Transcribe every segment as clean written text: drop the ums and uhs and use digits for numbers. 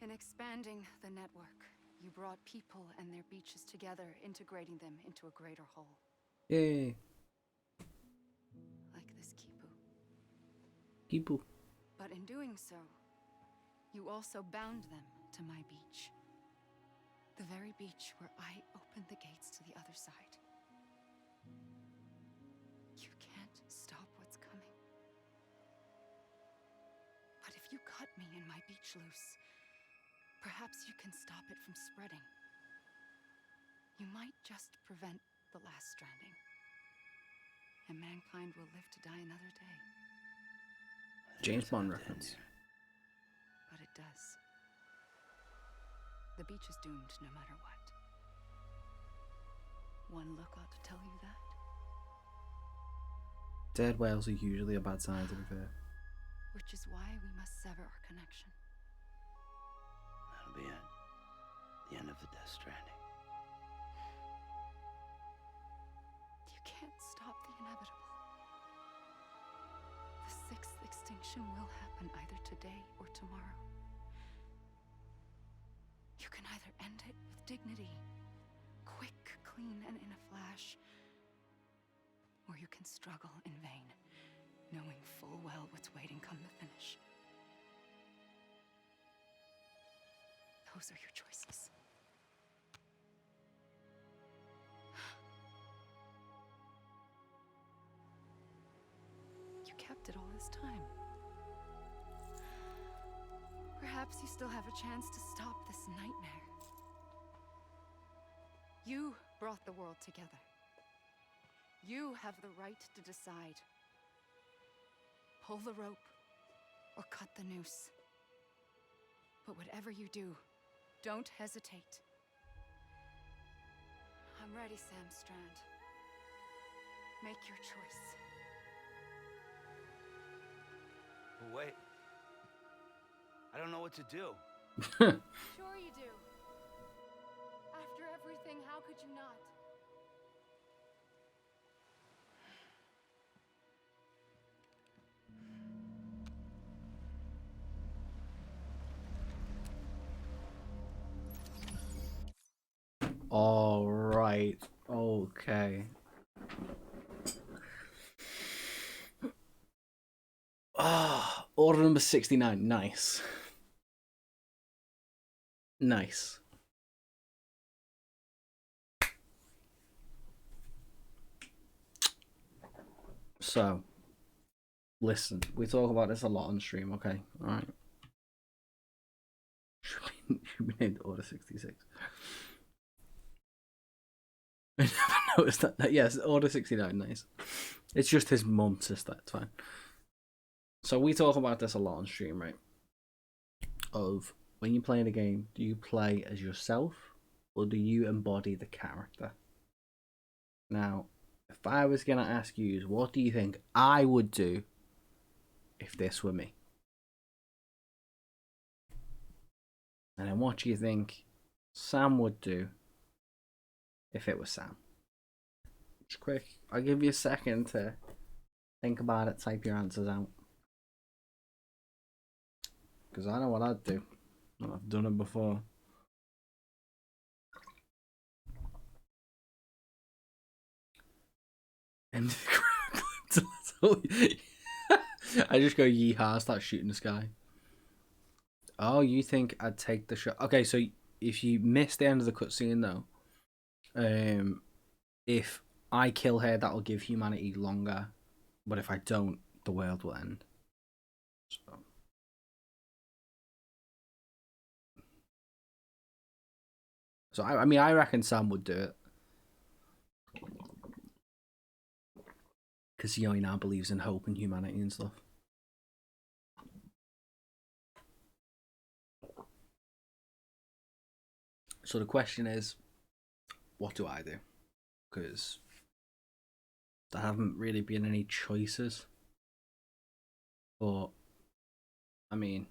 In expanding the network, you brought people and their beaches together, integrating them into a greater whole. Yay. Like this Kipu. People. But in doing so, you also bound them to my beach. The very beach where I opened the gates to the other side. You can't stop what's coming. But if you cut me and my beach loose, perhaps you can stop it from spreading. You might just prevent the last stranding. And mankind will live to die another day. James Bond reference. But it does. The beach is doomed no matter what. One look ought to tell you that. Dead whales are usually a bad sign, to be fair. Which is why we must sever our connection. That'll be it. The end of the Death Stranding. You can't stop the inevitable. The sixth extinction will happen either today or tomorrow. You can either end it with dignity, quick, clean, and in a flash, or you can struggle in vain, knowing full well what's waiting come the finish. Those are your choices. You kept it all this time. Perhaps you still have a chance to stop this nightmare. You brought the world together. You have the right to decide. Pull the rope or cut the noose. But whatever you do, don't hesitate. I'm ready, Sam Strand. Make your choice. But wait. I don't know what to do. Sure you do. After everything, how could you not? All right. Okay. Ah, order number 69. Nice. Nice. So, listen, we talk about this a lot on stream, okay? Alright. Should be named Order 66. I never noticed that. Yes, Order 69, nice. It's just his mum sister, it's fine. So we talk about this a lot on stream, right? Of when you play in a game, do you play as yourself or do you embody the character? Now, if I was going to ask you, what do you think I would do if this were me? And then what do you think Sam would do if it was Sam? Just quick, I'll give you a second to think about it, type your answers out. Because I know what I'd do. And I've done it before. And I just go yeehaw, start shooting the sky. Oh, you think I'd take the shot? Okay, so if you miss the end of the cutscene though, if I kill her, that'll give humanity longer. But if I don't, the world will end. So I mean, I reckon Sam would do it. Because he now believes in hope and humanity and stuff. So the question is, what do I do? Because there haven't really been any choices. But, I mean,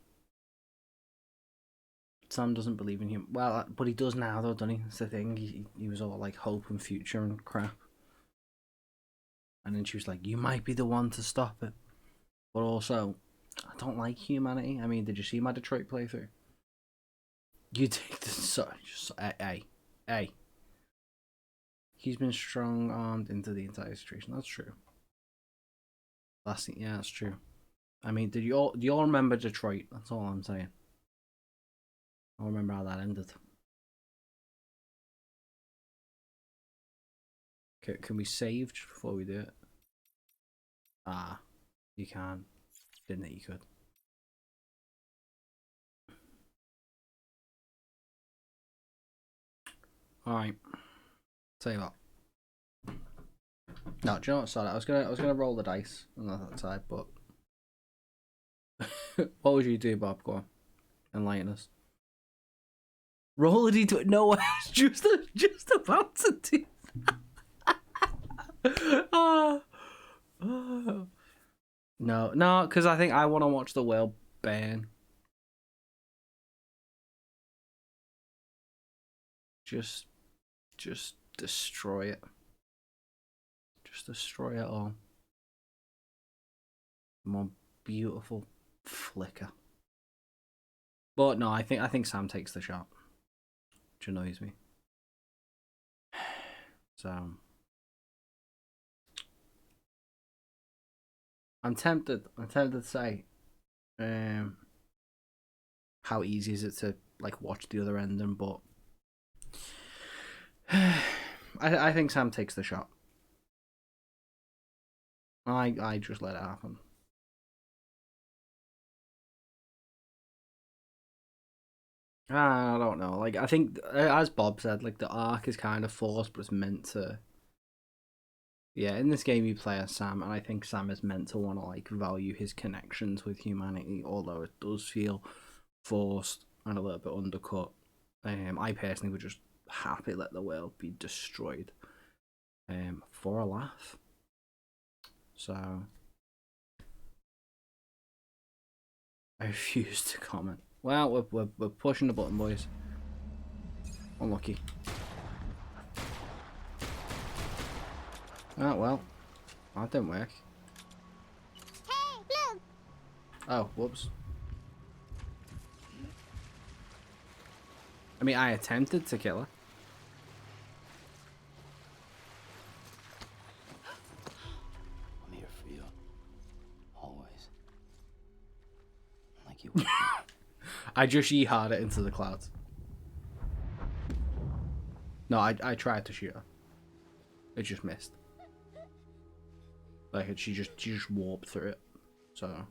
Sam doesn't believe in him. Well, but he does now, though, doesn't he? That's the thing. He was all like hope and future and crap. And then she was like, you might be the one to stop it. But also, I don't like humanity. I mean, did you see my Detroit playthrough? You take the A. He's been strong armed into the entire situation. That's true. Yeah, that's true. I mean, do you all remember Detroit? That's all I'm saying. I remember how that ended. Can we save just before we do it? Ah, you can. Didn't think you could. Alright. Tell you what. No, do you know what? Sorry, I was gonna roll the dice on that side, but what would you do, Bob? Go on. Enlighten us. Roll a d20. No, I was just about to do that. No, because I think I want to watch the world burn. Just destroy it. Just destroy it all. More beautiful flicker. But no, I think Sam takes the shot, which annoys me. So I'm tempted to say, how easy is it to like watch the other ending, but I think Sam takes the shot. I just let it happen. I don't know. Like, I think, as Bob said, like, the arc is kind of forced, but it's meant to. Yeah, in this game you play as Sam, and I think Sam is meant to want to, like, value his connections with humanity, although it does feel forced and a little bit undercut. I personally would just happily let the world be destroyed, for a laugh. So I refuse to comment. Well, we're pushing the button, boys. Unlucky. Oh well, that didn't work. Hey, Blue! Oh, whoops. I mean, I attempted to kill her. I'm here for you. Always. Like you were. I just yeehaw it into the clouds. No, I tried to shoot her. It just missed. Like, she just warped through it. So.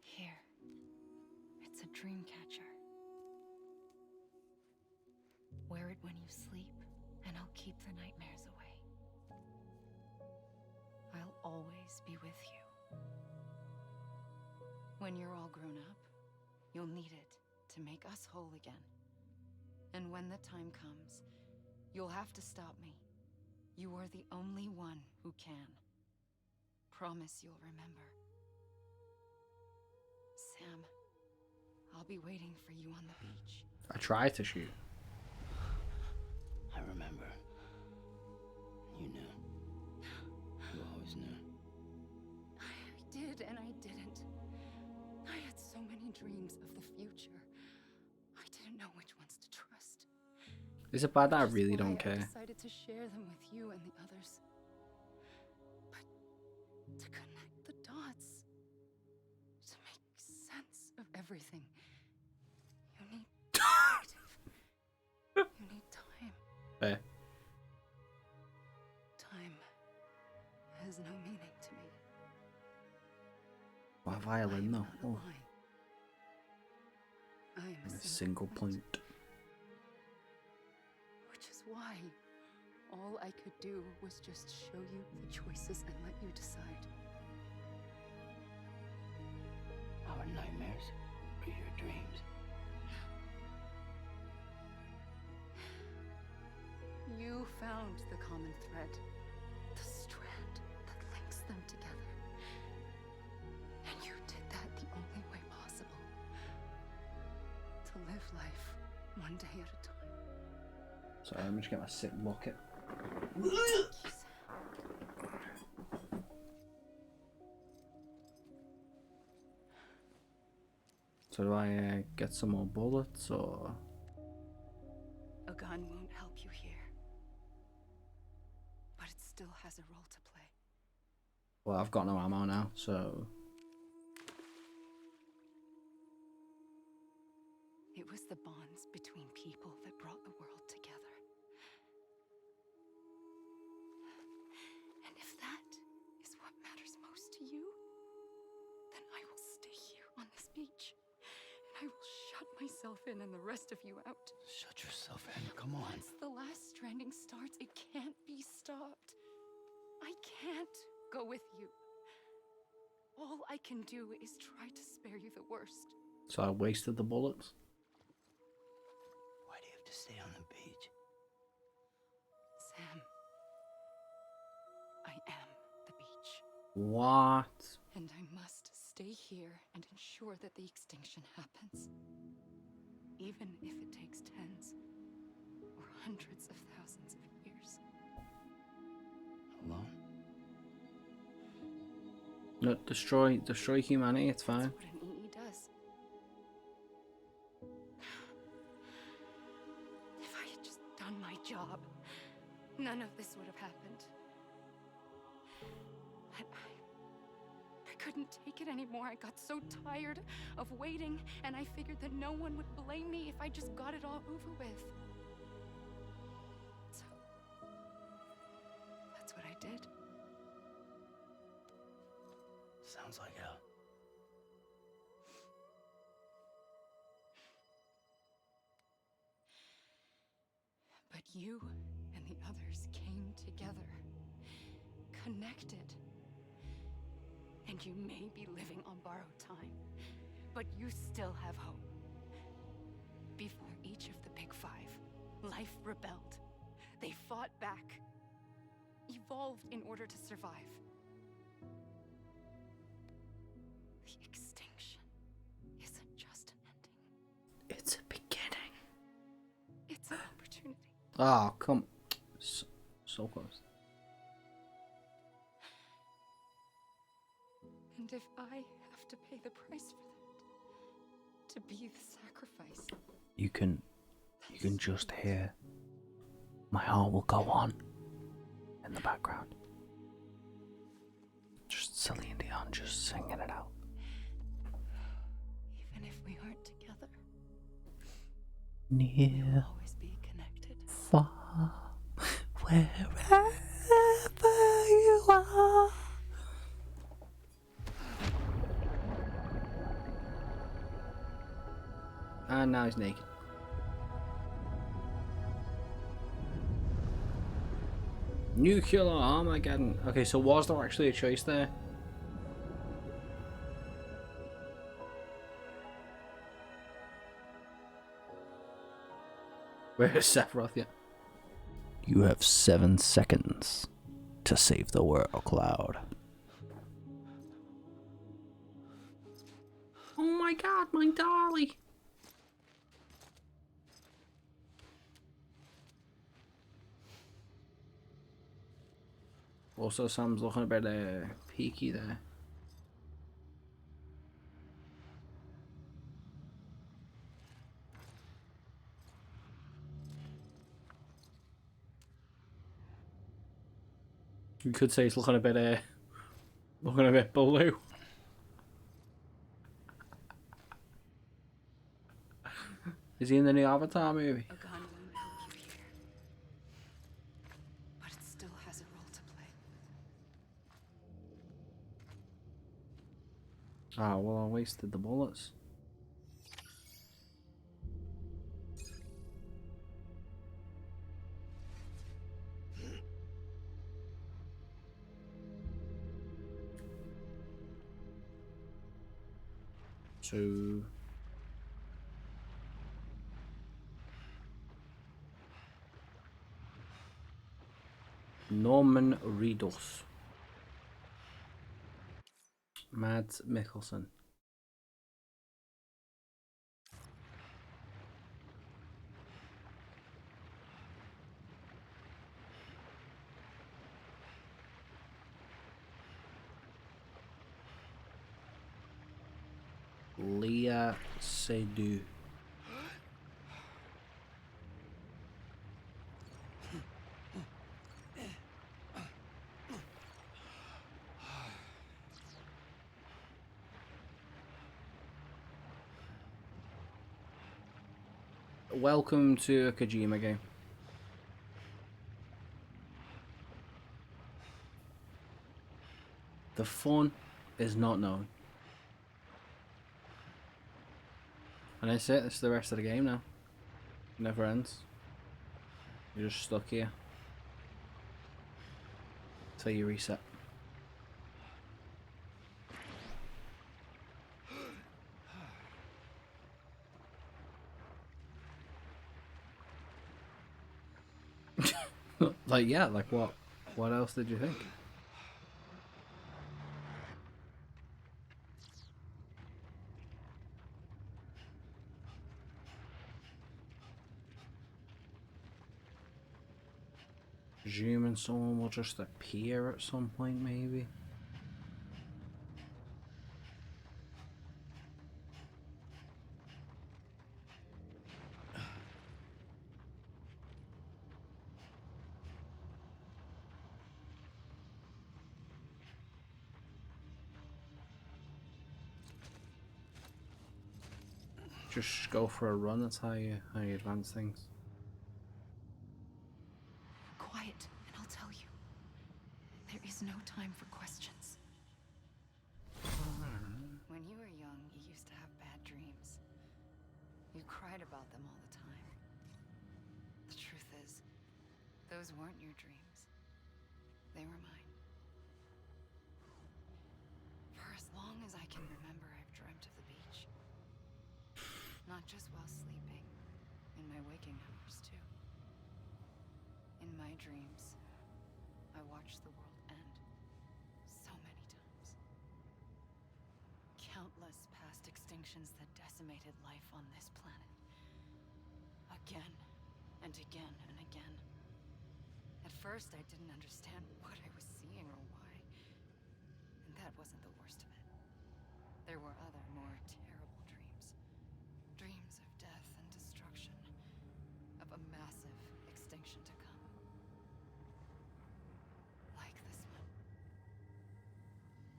Here. It's a dream catcher. Wear it when you sleep, and I'll keep the nightmares away. I'll always be with you. When you're all grown up, you'll need it to make us whole again. And when the time comes, you'll have to stop me. You are the only one who can. Promise you'll remember. Sam, I'll be waiting for you on the beach. I tried to shoot. I remember. You knew. You always knew. I did and I didn't. I had so many dreams of the future. I didn't know which ones to trust. Is it bad that I Which is really why don't I care? decided to share them with you and the others. But to connect the dots, to make sense of everything, you need perspective. You need time. Fair. Time has no meaning to me. Why violin though? I'm not Oh, lying. I am a single point. Which is why all I could do was just show you the choices and let you decide. Our nightmares are your dreams. You found the common thread, the strand that links them together. And you did that the only way possible. To live life one day at a time. Sorry, I'm just getting my sick bucket. Thank you, Sam. So do I get some more bullets or? A gun won't help you here. But it still has a role to play. Well, I've got no ammo now, so. It was the bonds between people that brought the world together. And if that is what matters most to you, then I will stay here on this beach. And I will shut myself in and the rest of you out. Shut yourself in. Come on. Once the last stranding starts, it can't be stopped. I can't go with you. All I can do is try to spare you the worst. So I wasted the bullets. Why do you have to stay on the beach? Sam, I am the beach. What? And I must stay here and ensure that the extinction happens. Even if it takes tens or hundreds of thousands of years. Alone? No, destroy humanity. It's fine. That's what an EE does. If I had just done my job, none of this would have happened. But I couldn't take it anymore. I got so tired of waiting, and I figured that no one would blame me if I just got it all over with. So, that's what I did. Sounds like hell. But you and the others came together, connected. And you may be living on borrowed time, but you still have hope. Before each of the Big Five, life rebelled. They fought back, evolved in order to survive. The extinction isn't just an ending. It's a beginning. It's an opportunity. Oh, come. So close. And if I have to pay the price for that, to be the sacrifice, You can just hear My Heart Will Go On in the background. Just Celine Dion just singing it out. even if we aren't together, Near, we'll always be connected. far, wherever you are. And now he's naked. Nuclear Armageddon. Okay, so was there actually a choice there? Where's Sephiroth yet? You have 7 seconds to save the world, Cloud. Oh my god, my dolly! Also, Sam's looking a bit peaky there. You could say he's looking a bit blue. Is he in the new Avatar movie? A gun won't help you here, but it still has a role to play. Ah, well, I wasted the bullets. So... Norman Reedus. Mads Mikkelsen. Leah Seydoux. Welcome to a Kojima game. The fun is not known. And that's it, it's the rest of the game now. It never ends. You're just stuck here. Till you reset. Like, yeah, like what? What else did you think? Presuming someone will just appear at some point, maybe. Just go for a run. That's how you advance things. Quiet, and I'll tell you. There is no time for questions. When you were young, you used to have bad dreams. You cried about them all the time. The truth is, those weren't your dreams. They were mine. For as long as I can remember, I've dreamt of the beach. Not just while sleeping, in my waking hours too. In my dreams, I watched the world end so many times. Countless past extinctions that decimated life on this planet. Again and again and again. At first, I didn't understand what I was seeing or why. And that wasn't the worst of it. There were other, more terrible dreams. Dreams of death and destruction. Of a massive extinction to come. Like this one.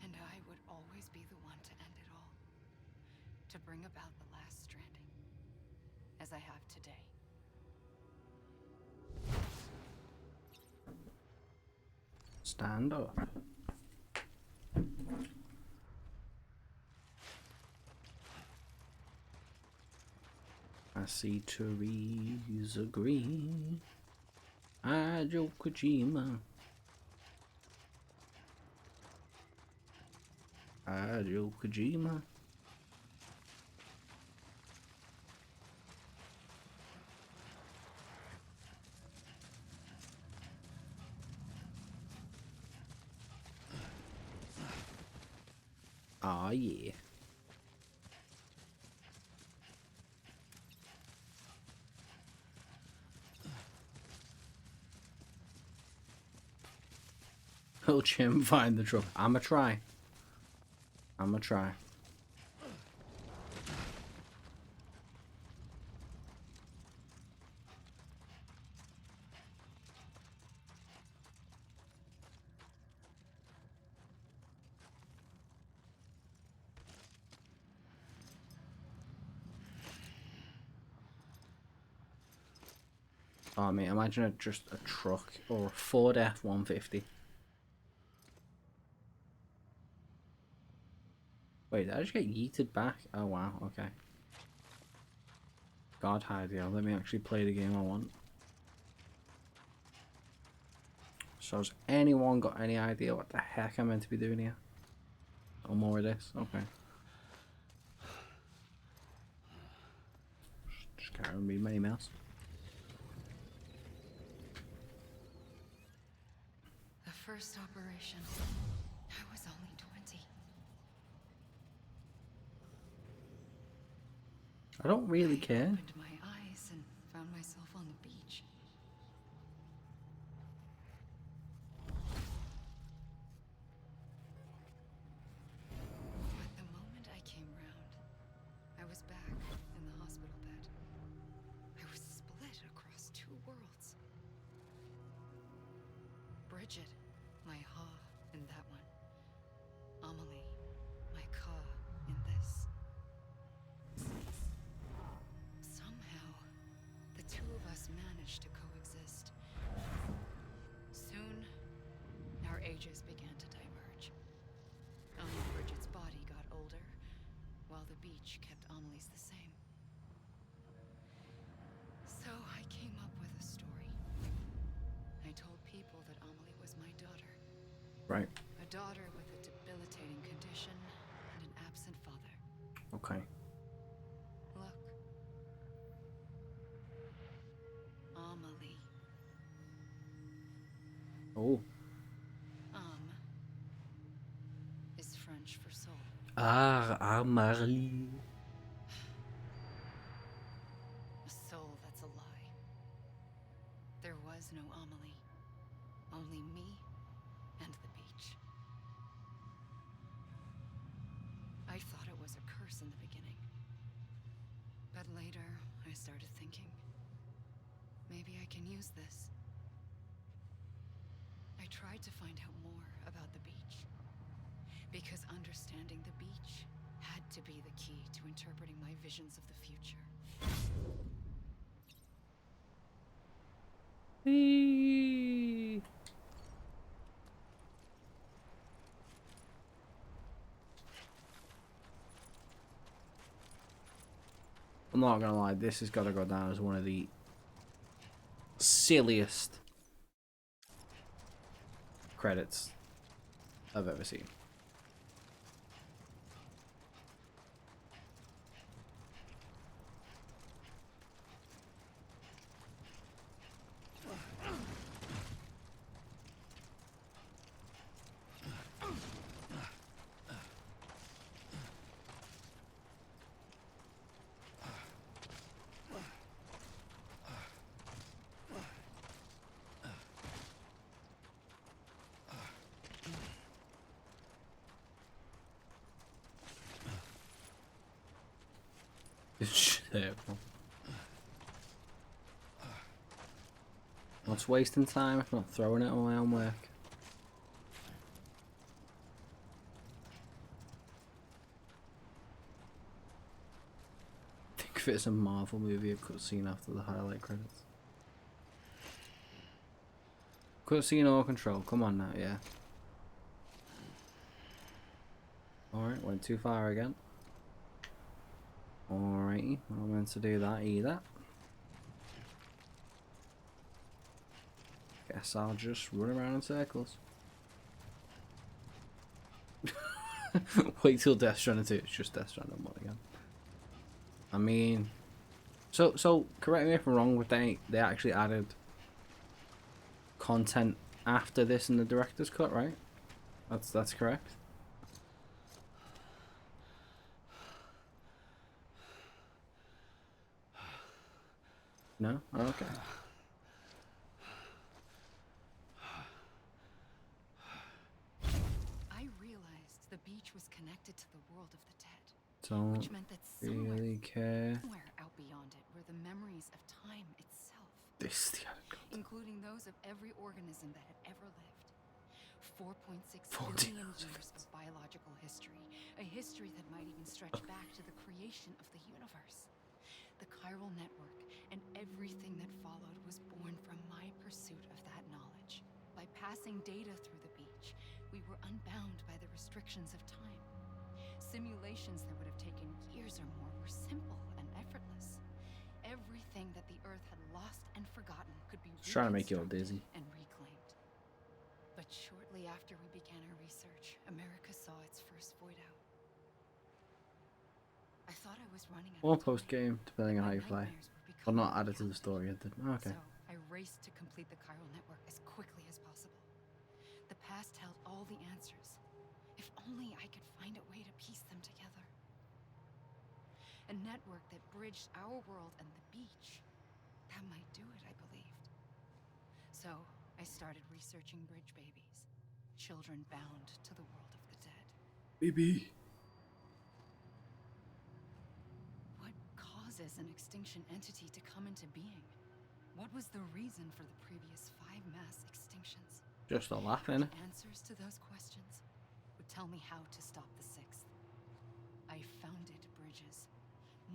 And I would always be the one to end it all. To bring about the last stranding. As I have today. Stand up. I see trees are green. Hideo Kojima. Hideo Kojima. Ah, yeah. Help Jim find the truck. I'ma try. I'ma try. Oh, mate, imagine just a truck or a Ford F-150. Wait, did I just get yeeted back? Oh, wow, okay. God, Hideo, let me actually play the game I want. So has anyone got any idea what the heck I'm meant to be doing here? Oh, more of this? Okay. Just carry on reading my emails. The first operation. I was only 20. I don't really I care. opened my eyes and found myself on the beach. But the moment I came round, Bridget, my ha in that one. Amelie, my ka in this. Somehow, the two of us managed to coexist. Soon, our ages began to diverge. Only Bridget's body got older, while the beach kept Amelie's the same. So I came up with a story. I told people that Amelie was my daughter. Right. A daughter with a debilitating condition and an absent father. Okay. Look. Amelie. Oh. Is French for soul. Marley. A soul that's a lie. There was no Amelie. Only me and the beach. I thought it was a curse in the beginning. But later, I started thinking, maybe I can use this. I tried to find out more about the beach. Because understanding the beach had to be the key to interpreting my visions of the future. I'm not gonna lie, this has got to go down as one of the silliest credits I've ever seen. Shit. What's wasting time if not throwing it on my own work? Think if it's a Marvel movie, a cutscene after the highlight credits. Cutscene or control, come on now, yeah. Alright, went too far again. Alrighty, I'm not meant to do that either. Guess I'll just run around in circles. Wait till Death Stranding 2, it's just Death Stranding 1 again. I mean, so correct me if I'm wrong, but they actually added content after this in the director's cut, right? That's correct. No? Oh, okay. I realized the beach was connected to the world of the dead. Don't Which meant that really care. somewhere out beyond it were the memories of time itself. This the other content. Including those of every organism that had ever lived. 4.6 14 billion years of biological history. A history that might even stretch back to the creation of the universe. The chiral network and everything that followed was born from my pursuit of that knowledge. By passing data through the beach, we were unbound by the restrictions of time. Simulations that would have taken years or more were simple and effortless. Everything that the Earth had lost and forgotten could be Just trying to make you all reconstructed dizzy. and reclaimed. But shortly after we began our research, America saw its first void out. I thought I was running out Or of time. post game, depending on how My you play. nightmares were Or becoming not added to the reality. story yet. Okay. So I raced to complete the chiral network as quickly as possible. The past held all the answers. If only I could find a way to piece them together. A network that bridged our world and the beach. That might do it, I believed. So I started researching bridge babies. Children bound to the world of the dead. Baby. What causes an extinction entity to come into being? What was the reason for the previous 5 mass extinctions? Just a laugh, innit? Answers to those questions would tell me how to stop the Sixth. I founded bridges,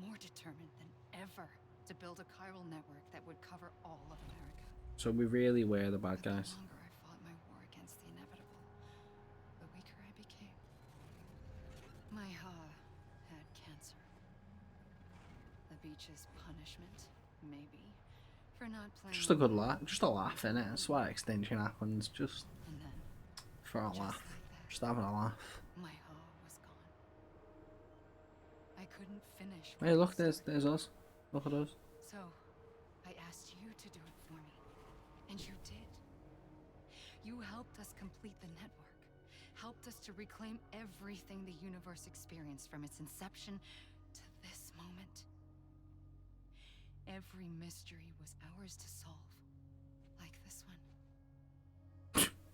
more determined than ever to build a chiral network that would cover all of America. So we really were the bad But guys. the longer I fought my war against the inevitable, the weaker I became. My Ha had cancer. The beach's punishment, maybe, for not playing. Just a good laugh. Just a laugh, innit? That's why extinction happens. Just And then, for a just laugh. like that, Just having a laugh. my Ha was gone. I couldn't finish. Hey, what look, I there's started. us. Look at us. So, I asked you to do it for me, and you did. You helped us complete the network, helped us to reclaim everything the universe experienced from its inception to this moment. Every mystery was ours to solve, like this one.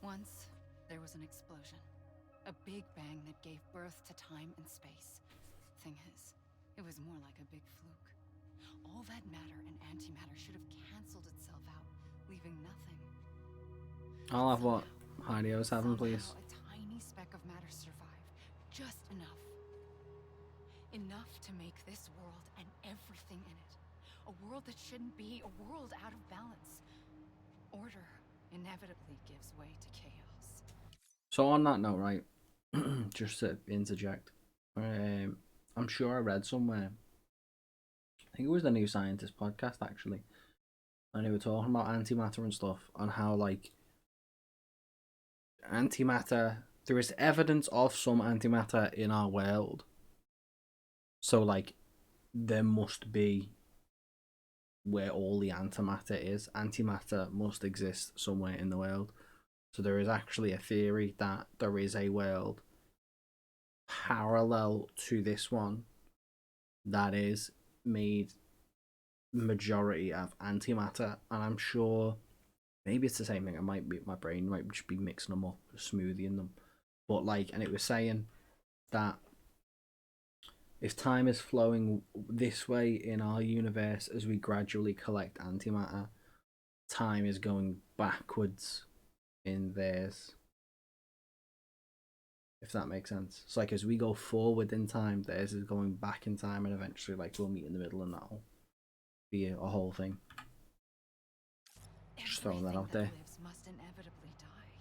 Once, there was an explosion, a big bang that gave birth to time and space. Thing is, it was more like a big fluke. All that matter and antimatter should have canceled itself out, leaving nothing. I'll have what Heidi was having, please. Somehow, a tiny speck of matter survived, just enough. Enough to make this world and everything in it a world that shouldn't be, a world out of balance. Order inevitably gives way to chaos. So on that note, right, just to interject, I'm sure I read somewhere, I think it was the New Scientist podcast actually, and they were talking about antimatter and stuff, and how like antimatter, there is evidence of some antimatter in our world. So like there must be where all the antimatter is. Antimatter must exist somewhere in the world. So there is actually a theory that there is a world parallel to this one that is made majority of antimatter, and I'm sure maybe it's the same thing. It might be, my brain might just be mixing them up, smoothing them, but like, and it was saying that if time is flowing this way in our universe as we gradually collect antimatter, time is going backwards in theirs. If that makes sense. It's like as we go forward in time, theirs is going back in time, and eventually like we'll meet in the middle, and that'll be a whole thing. Just throwing that out there. Lives must inevitably die.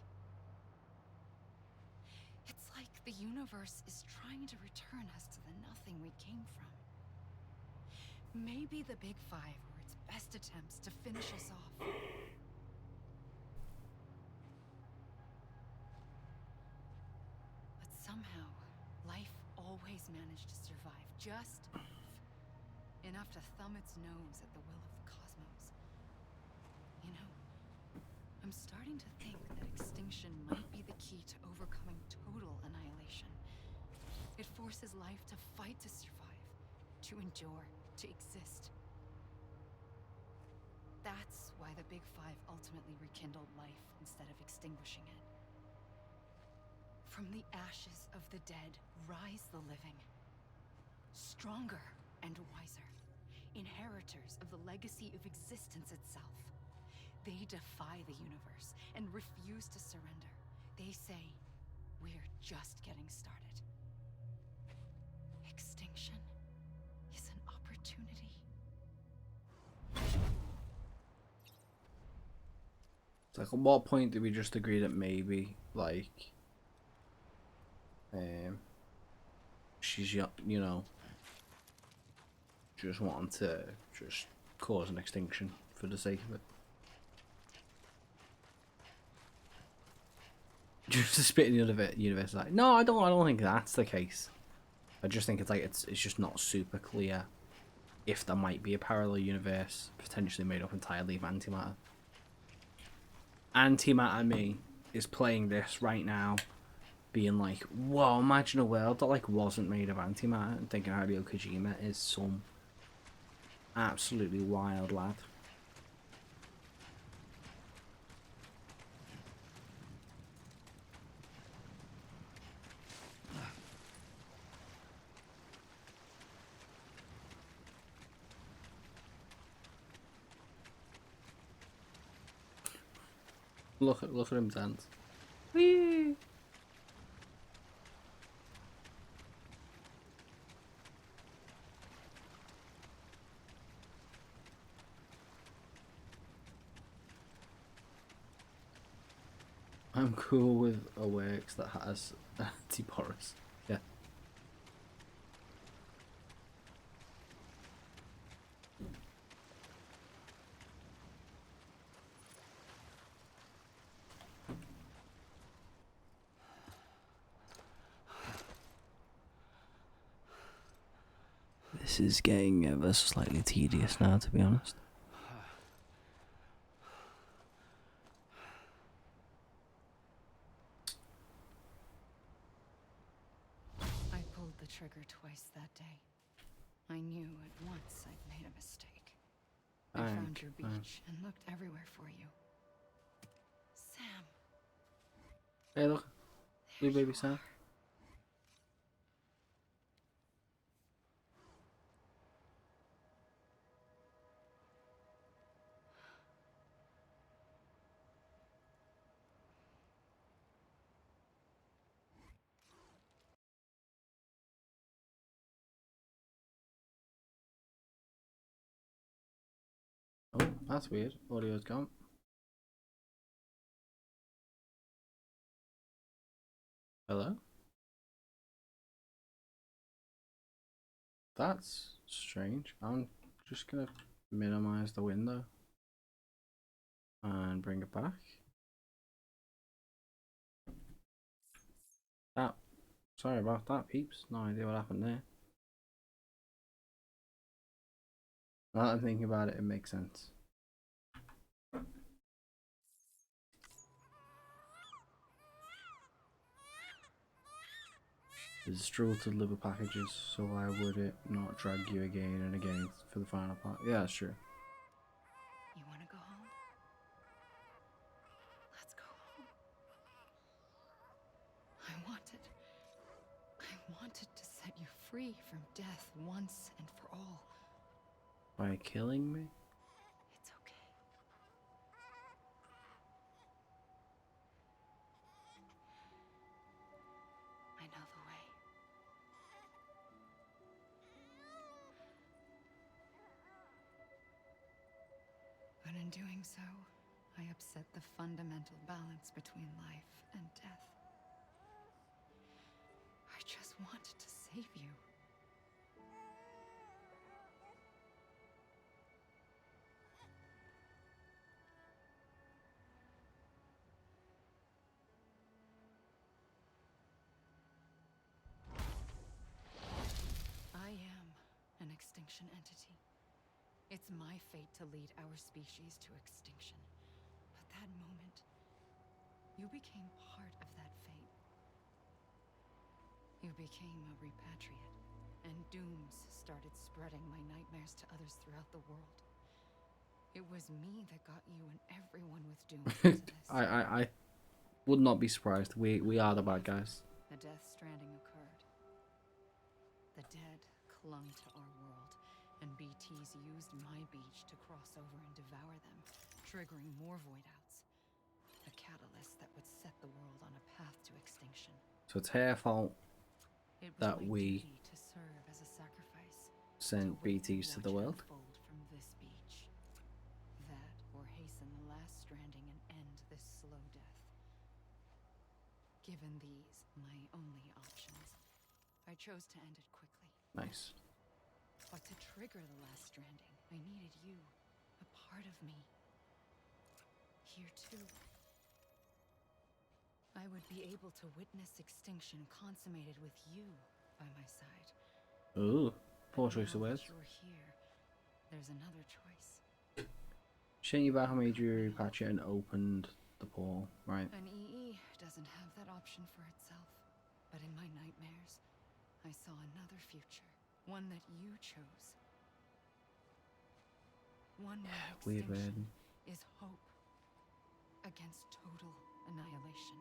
It's like the universe is trying to return us to the nothing we came from. Maybe the Big Five were its best attempts to finish us off. But somehow, life always managed to survive just enough to thumb its nose at the will of the cosmos. You know, I'm starting to think that extinction might be the key to overcoming total annihilation. It forces life to fight to survive, to endure, to exist. That's why the Big Five ultimately rekindled life instead of extinguishing it. From the ashes of the dead rise the living, stronger and wiser, inheritors of the legacy of existence itself. They defy the universe and refuse to surrender. They say, we're just getting started. Extinction is an opportunity. It's like, at what point did we just agree that maybe, like, she's, you know, just wanting to just cause an extinction for the sake of it? Just to spit in the other universe, like, no, I don't think that's the case. I just think it's like it's just not super clear if there might be a parallel universe potentially made up entirely of antimatter. Antimatter me is playing this right now, being like, whoa, imagine a world that like wasn't made of antimatter, and thinking Hideo Kojima is some absolutely wild lad. Look at him dance. Whee! I'm cool with a works that has anti-porous. Yeah. This is getting ever so slightly tedious now, to be honest. I pulled the trigger twice that day. I knew at once I'd made a mistake. I found your beach and looked everywhere for you. Sam. Hey, look. There Blue baby you Sam. are. Oh, that's weird. Audio's gone. Hello? That's strange. I'm just gonna minimize the window and bring it back. That. Sorry about that, peeps. No idea what happened there. Now that I'm thinking about it, it makes sense. There's a stroll to deliver packages, so why would it not drag you again and again for the final part? Yeah, that's true. You want to go home? Let's go home. I wanted to set you free from death once and for all. By killing me? It's okay. I know the way. But in doing so, I upset the fundamental balance between life and death. I just wanted to save you. I am an extinction entity. It's my fate to lead our species to extinction. But that moment, you became part of that fate. You became a repatriate, and dooms started spreading my nightmares to others throughout the world. It was me that got you and everyone with dooms into this. I would not be surprised. We are the bad guys. The Death Stranding occurred. The dead clung to our world, and BTs used my beach to cross over and devour them, triggering more void-outs. A catalyst that would set the world on a path to extinction. So it's her fault It was that my we duty to serve as a sacrifice. sent BTs to the world. Unfold from this beach. That, or hasten the last stranding and end this slow death. Given these, my only options, I chose to end it quickly. Nice. But to trigger the last stranding, I needed you, a part of me. Here too. I would be able to witness extinction consummated with you by my side. Ooh, poor But choice of now that words. you're here, there's another choice. Shane, you back made you patch it and opened the portal, right? An EE doesn't have that option for itself. But in my nightmares, I saw another future. One that you chose. One where Weird extinction word. is hope against total annihilation.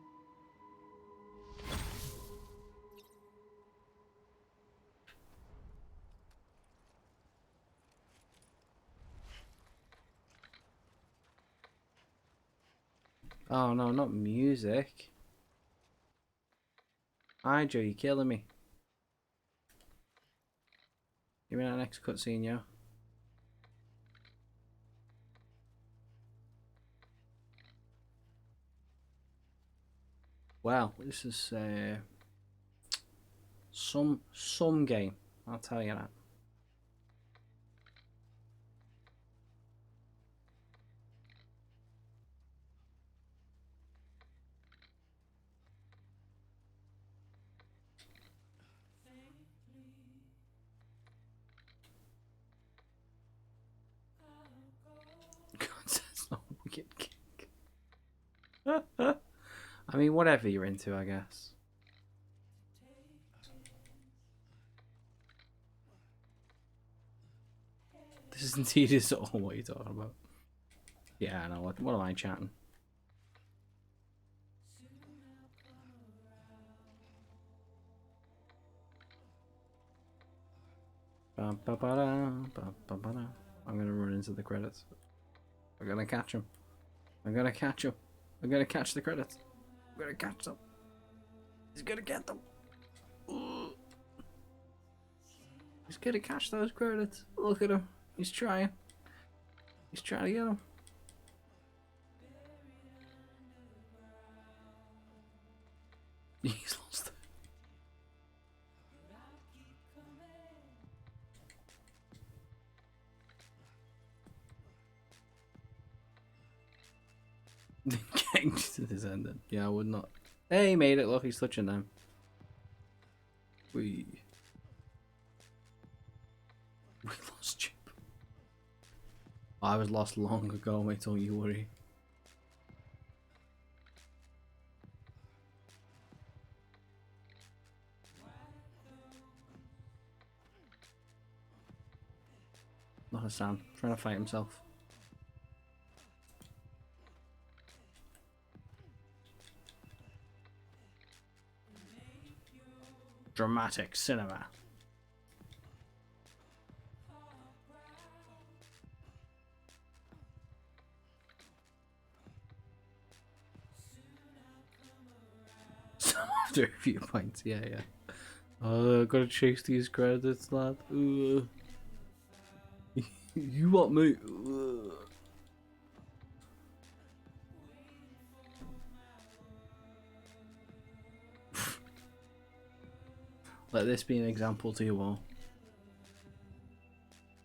Oh no, not music. Hi Joe, you're killing me. Give me that next cutscene, yo. Well, this is some game. I'll tell you that. God, that's not Wicked King. I mean, whatever you're into, I guess. This isn't tedious at all. What are you talking about? Yeah, I know. What am I chatting? I'm gonna run into the credits. I'm gonna catch him. I'm gonna catch him. I'm gonna catch the credits. I'm gonna catch them. He's gonna get them. Ooh. He's gonna catch those credits. Look at him. He's trying. He's trying to get them. He's lost it. The gang just is ending. Yeah, I would not. Hey, he made it. Look, he's touching them. We lost Chip. I was lost long ago, mate. Don't you worry. Not a Sam. Trying to fight himself. Dramatic cinema. So after a few points, yeah. Oh, gotta chase these credits, lad. You want me? Let this be an example to you all.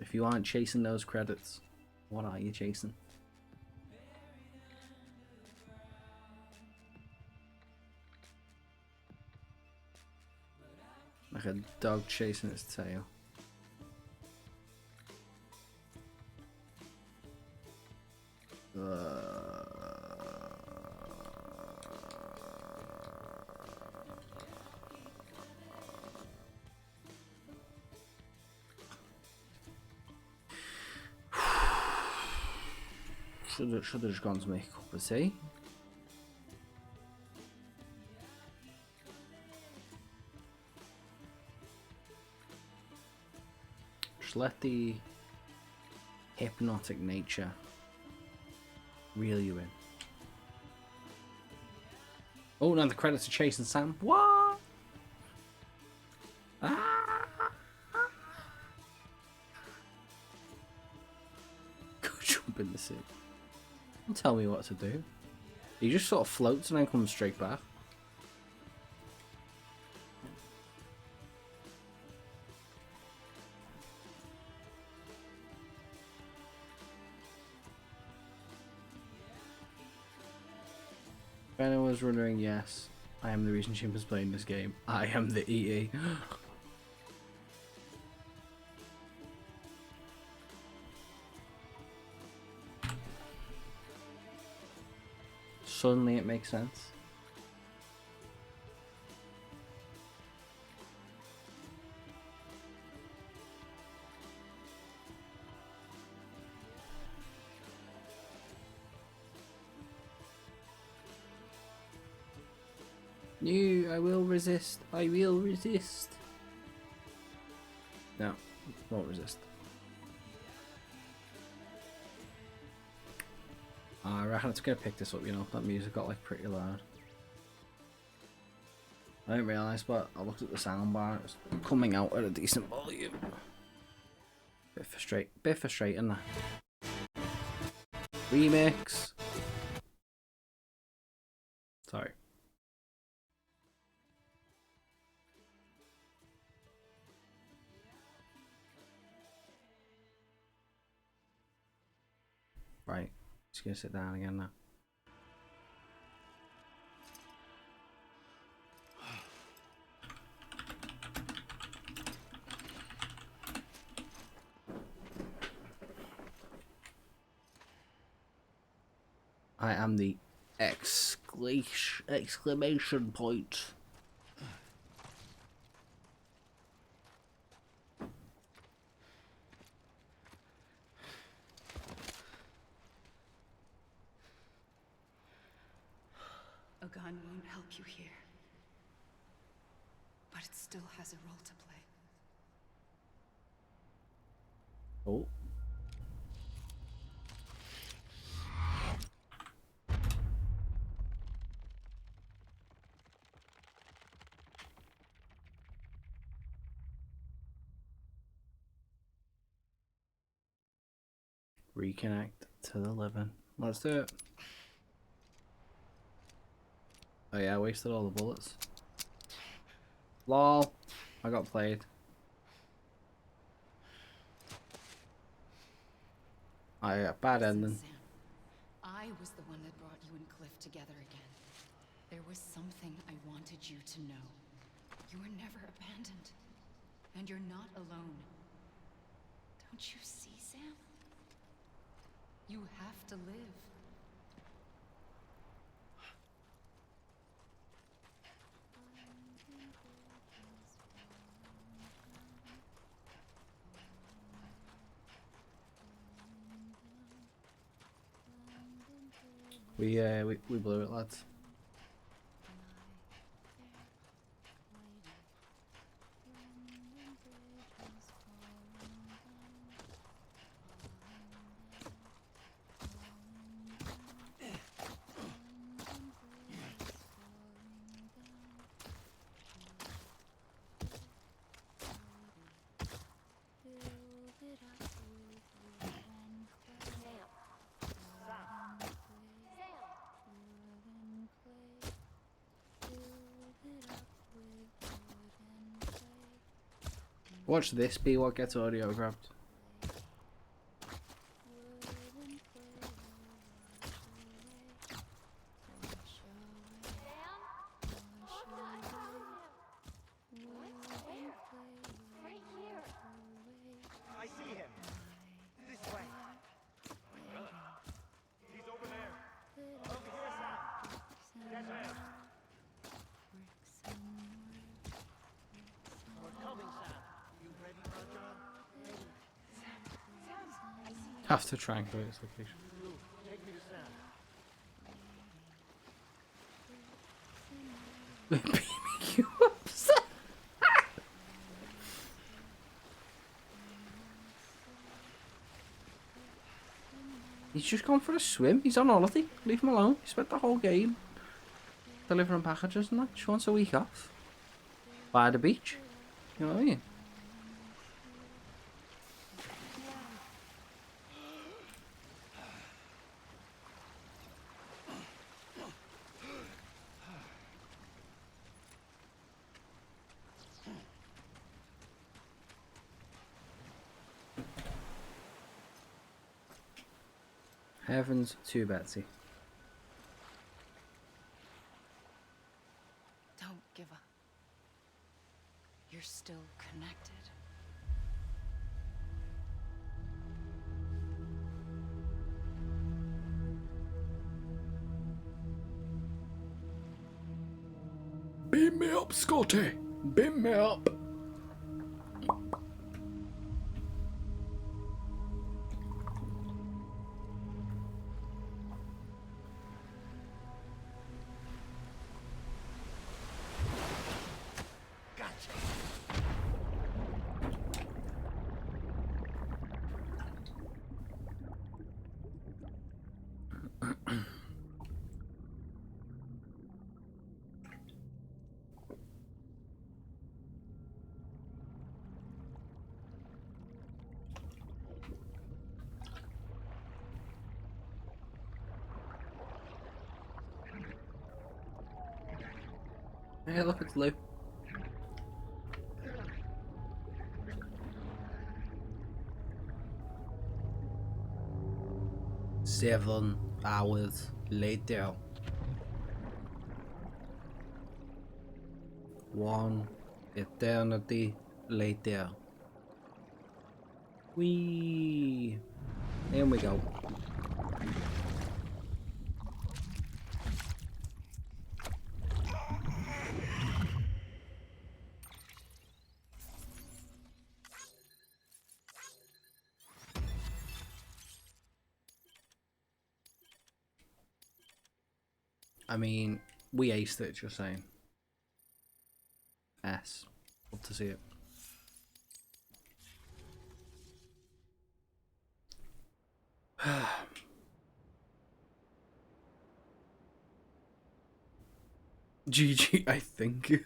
If you aren't chasing those credits, what are you chasing? Like a dog chasing its tail. Should have just gone to make a cup of tea. Just let the hypnotic nature reel you in. Oh, now the credits are chasing Sam. What? Ah! Go jump in the sea. Don't tell me what to do. He just sort of floats and then comes straight back. If anyone was wondering, yes, I am the reason Chimp is playing this game. I am the EE. Suddenly it makes sense. No, I will resist. I will resist. No, won't resist. I reckon it's gonna pick this up, you know. That music got like pretty loud. I didn't realise, but I looked at the soundbar, it was coming out at a decent volume. Bit frustrating that. Remix. Sorry. Right, just gonna sit down again now. I am the exclamation point. A gun won't help you here. But it still has a role to play. Oh. Reconnect to the living. Let's do it. Oh yeah, I wasted all the bullets. Lol. I got played. I got bad ending. Sam, I was the one that brought you and Cliff together again. There was something I wanted you to know. You were never abandoned. And you're not alone. Don't you see, Sam? You have to live. We blew it, lads. Watch this be what gets audio grabbed. Have to triangle its location. Beaming you up. He's just gone for a swim. He's on holiday. Leave him alone. He spent the whole game delivering packages and that. Just wants a week off. By the beach. You know what I mean? Heavens to Betsy. Don't give up. You're still connected. Beam me up, Scotty. Beam me up. Hey, look, it's Lou. Seven hours later. One eternity later. Whee! Here we go. I mean, we aced it, just saying. S. Love to see it. GG, I think.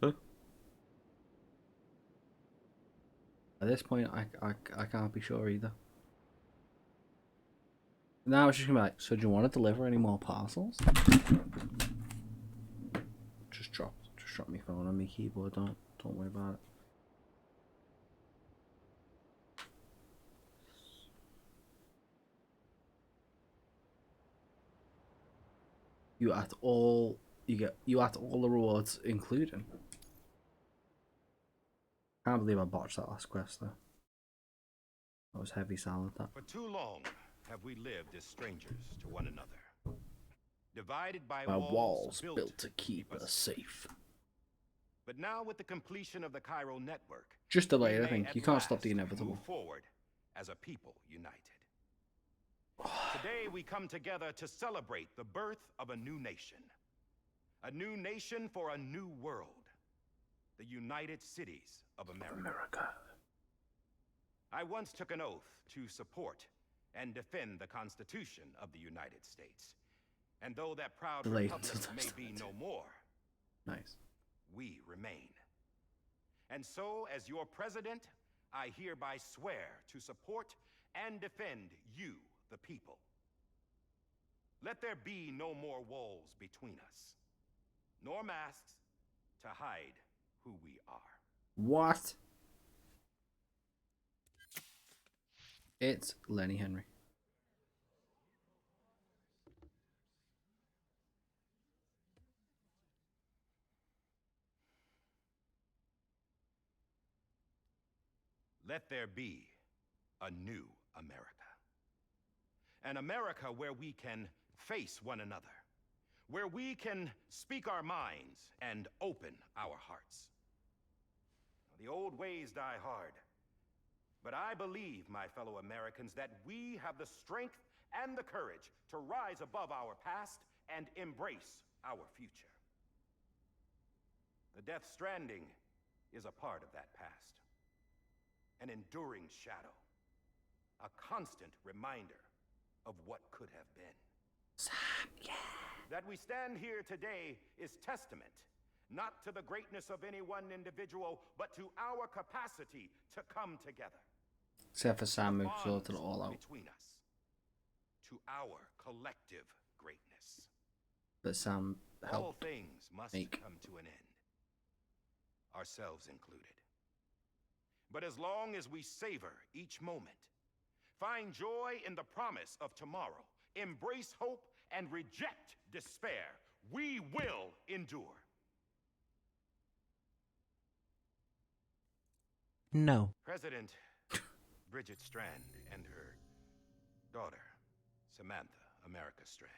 At this point, I can't be sure either. Now it's just gonna be like, so do you want to deliver any more parcels? Just drop my phone on my keyboard. Don't worry about it. You at all the rewards, including. Can't believe I botched that last quest though. That was heavy salad. That. For too long have we lived as strangers to one another, divided by Walls built to keep us safe. But now, with the completion of the Cairo network, Just delayed, we I think. may You at can't stop the last inevitable. move forward as a people united. Today we come together to celebrate the birth of a new nation. A new nation for a new world. The United Cities of America. I once took an oath to support and defend the Constitution of the United States. And though that proud Delayed republic until may be no more, Nice. we remain. And so, as your president, I hereby swear to support and defend you, the people. Let there be no more walls between us, nor masks to hide who we are. What? It's Lenny Henry. Let there be a new America. An America where we can face one another, where we can speak our minds and open our hearts. The old ways die hard, but I believe, my fellow Americans, that we have the strength and the courage to rise above our past and embrace our future. The Death Stranding is a part of that past. An enduring shadow, a constant reminder of what could have been. That we stand here today is testament, not to the greatness of any one individual, but to our capacity to come together. Except for Sam, who The sorted it bonds all out. between us, to our collective greatness. That Sam All helped things must make. come to an end, ourselves included. But as long as we savor each moment, find joy in the promise of tomorrow, embrace hope, and reject despair, we will endure. No. President Bridget Strand and her daughter, Samantha America Strand,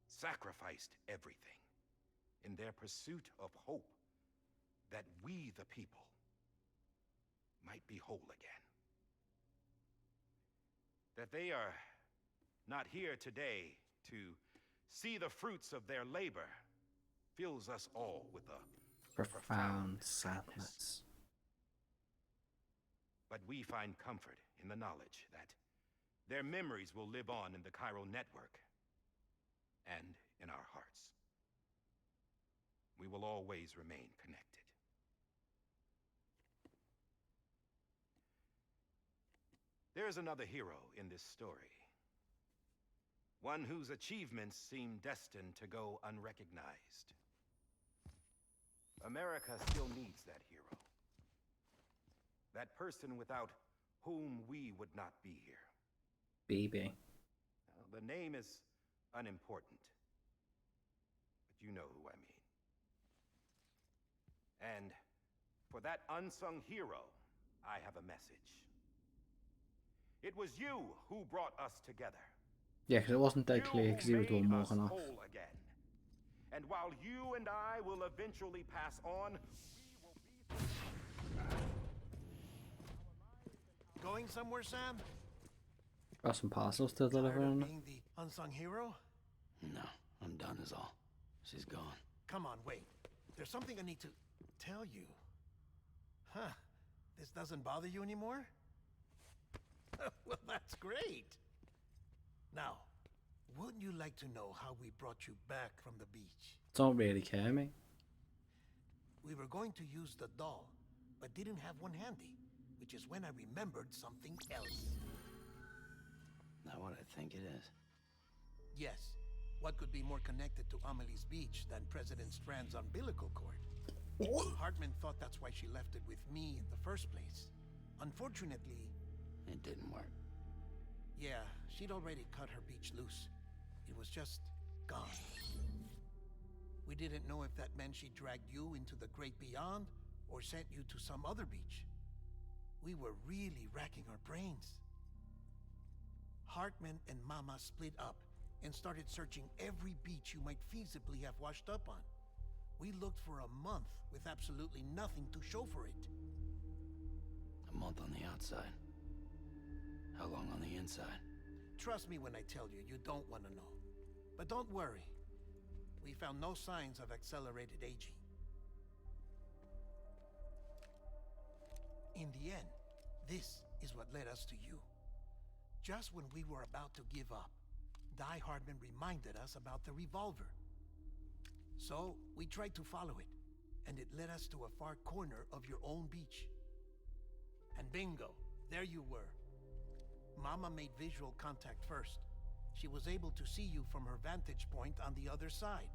sacrificed everything in their pursuit of hope that we, the people, might be whole again. That they are not here today to see the fruits of their labor fills us all with a Profound sadness. But we find comfort in the knowledge that their memories will live on in the Cairo network and in our hearts. We will always remain connected. There's another hero in this story. One whose achievements seem destined to go unrecognized. America still needs that hero. That person without whom we would not be here. BB. Now, the name is unimportant, but you know who I mean. And for that unsung hero, I have a message. It was you who brought us together. Yeah, because it wasn't dead You clear who because he was the one made us walking off. whole again. And while you and I will eventually pass on, we will be... Going somewhere, Sam? Got some parcels to Tired deliver. of And being the unsung hero? No, I'm done is all. She's gone. Come on, wait. There's something I need to tell you. Huh. This doesn't bother you anymore? Well, that's great. Now, wouldn't you like to know how we brought you back from the beach? don't really care, mate. We were going to use the doll, but didn't have one handy, which is when I remembered something else. Not what I think it is. Yes. What could be more connected to Amelie's beach than President Strand's umbilical cord? Hartman thought that's why she left it with me in the first place. Unfortunately... It didn't work. Yeah, she'd already cut her beach loose. It was just gone. We didn't know if that meant she dragged you into the great beyond or sent you to some other beach. We were really racking our brains. Hartman and Mama split up and started searching every beach you might feasibly have washed up on. We looked for a month with absolutely nothing to show for it. A month on the outside. How long on the inside? Trust me when I tell you, you don't want to know. But don't worry. We found no signs of accelerated aging. In the end, this is what led us to you. Just when we were about to give up, Die Hardman reminded us about the revolver. So, we tried to follow it, and it led us to a far corner of your own beach. And bingo, there you were. Mama made visual contact first. She was able to see you from her vantage point on the other side.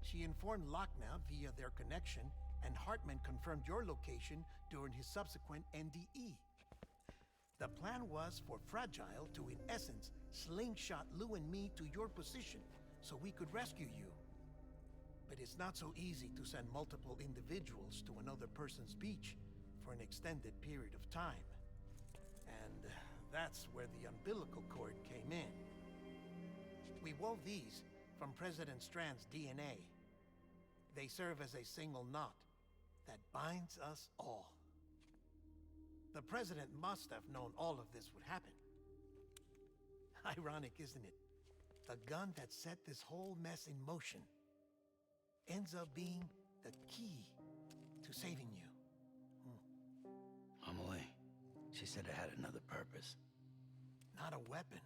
She informed Lochna via their connection, and Hartman confirmed your location during his subsequent NDE. The plan was for Fragile to, in essence, slingshot Lou and me to your position so we could rescue you. But it's not so easy to send multiple individuals to another person's beach for an extended period of time. And that's where the umbilical cord came in. We wove these from President Strand's DNA. They serve as a single knot that binds us all. The President must have known all of this would happen. Ironic, isn't it? The gun that set this whole mess in motion ends up being the key to saving you. Amelie. She said it had another purpose. Not a weapon,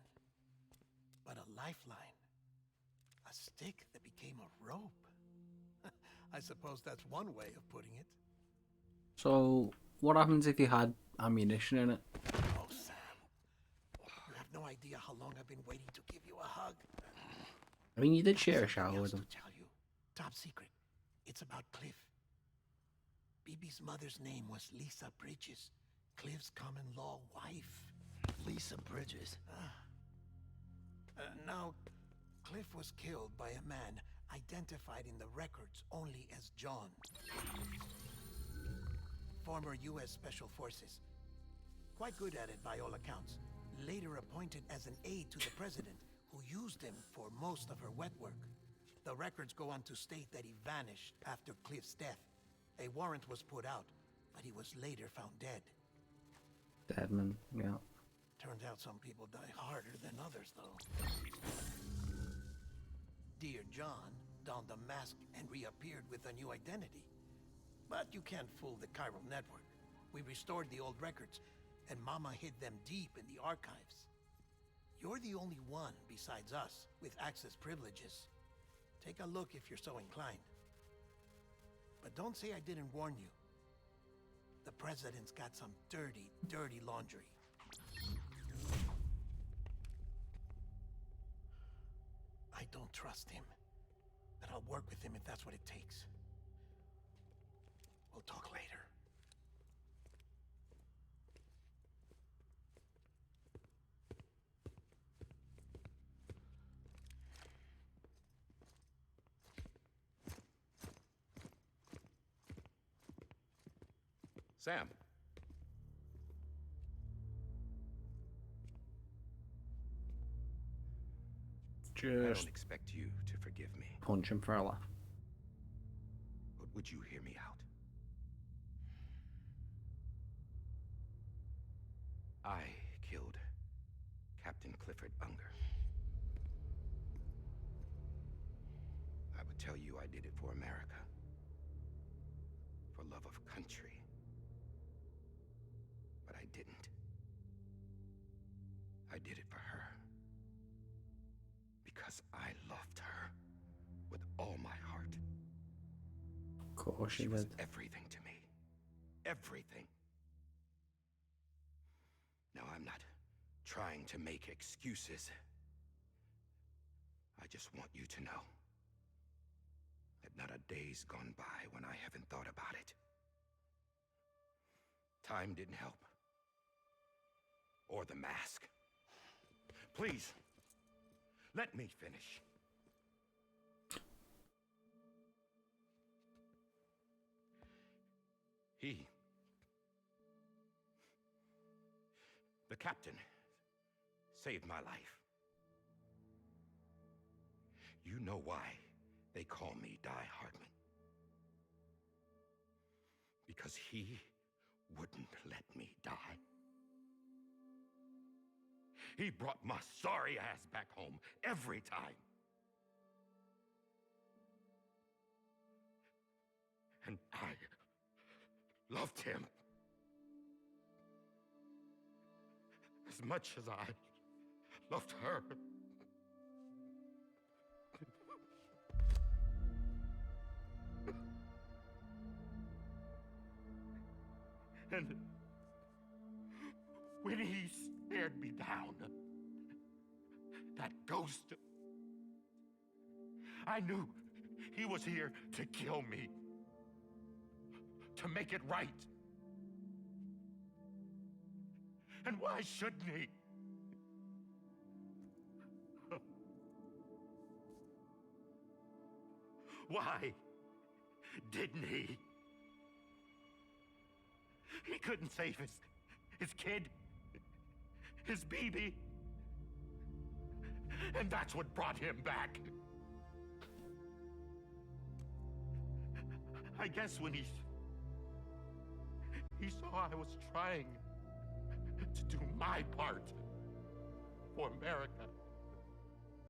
but a lifeline. A stick that became a rope. I suppose that's one way of putting it. So, what happens if you had ammunition in it? Oh, Sam. You have no idea how long I've been waiting to give you a hug. I mean, you did share a Something shower else with him. to tell you. Top secret. It's about Cliff. BB's mother's name was Lisa Bridges, Cliff's common-law wife. Lisa Bridges. Now, Cliff was killed by a man identified in the records only as John. Former U.S. Special Forces. Quite good at it by all accounts. Later appointed as an aide to the president, who used him for most of her wet work. The records go on to state that he vanished after Cliff's death. A warrant was put out, but he was later found dead. Deadman, yeah. Turns out some people die harder than others, though. Dear John donned a mask and reappeared with a new identity. But you can't fool the chiral network. We restored the old records, and Mama hid them deep in the archives. You're the only one besides us with access privileges. Take a look if you're so inclined. But don't say I didn't warn you. The president's got some dirty, dirty laundry. I don't trust him, but I'll work with him if that's what it takes. Sam. I Just don't expect you to forgive me, punch him for a laugh. but would you hear me out? I killed Captain Clifford Unger. I would tell you I did it for America, for love of country, but I didn't. I did it for her, because I loved her with all my heart. Of course She he was did. everything to me. Everything. Now, I'm not trying to make excuses. I just want you to know that not a day's gone by when I haven't thought about it. Time didn't help. Or the mask. Please, let me finish. The captain, saved my life. You know why they call me Die Hardman? Because he wouldn't let me die. He brought my sorry ass back home every time. And I loved him as much as I loved her. And when he stared me down, that ghost, I knew he was here to kill me, to make it right. And why shouldn't he? Why didn't he? He couldn't save his kid, his baby. And that's what brought him back. I guess when he saw I was trying to do my part for America,